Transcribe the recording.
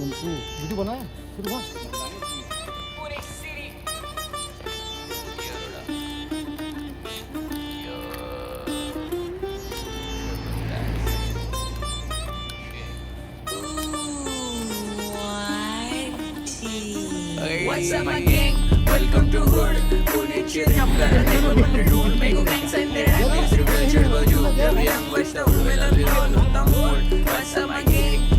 Mantu video बनाया शुरू हुआ। What's up my gang? Welcome to Hood. Pune chill हम कर रहे हैं बंदे ढूंढ मेरे को gang से तेरे हैं सिर्फ चिढ़ बजू जब young बजता हूँ मैं लव you all होता हूँ What's up my gang?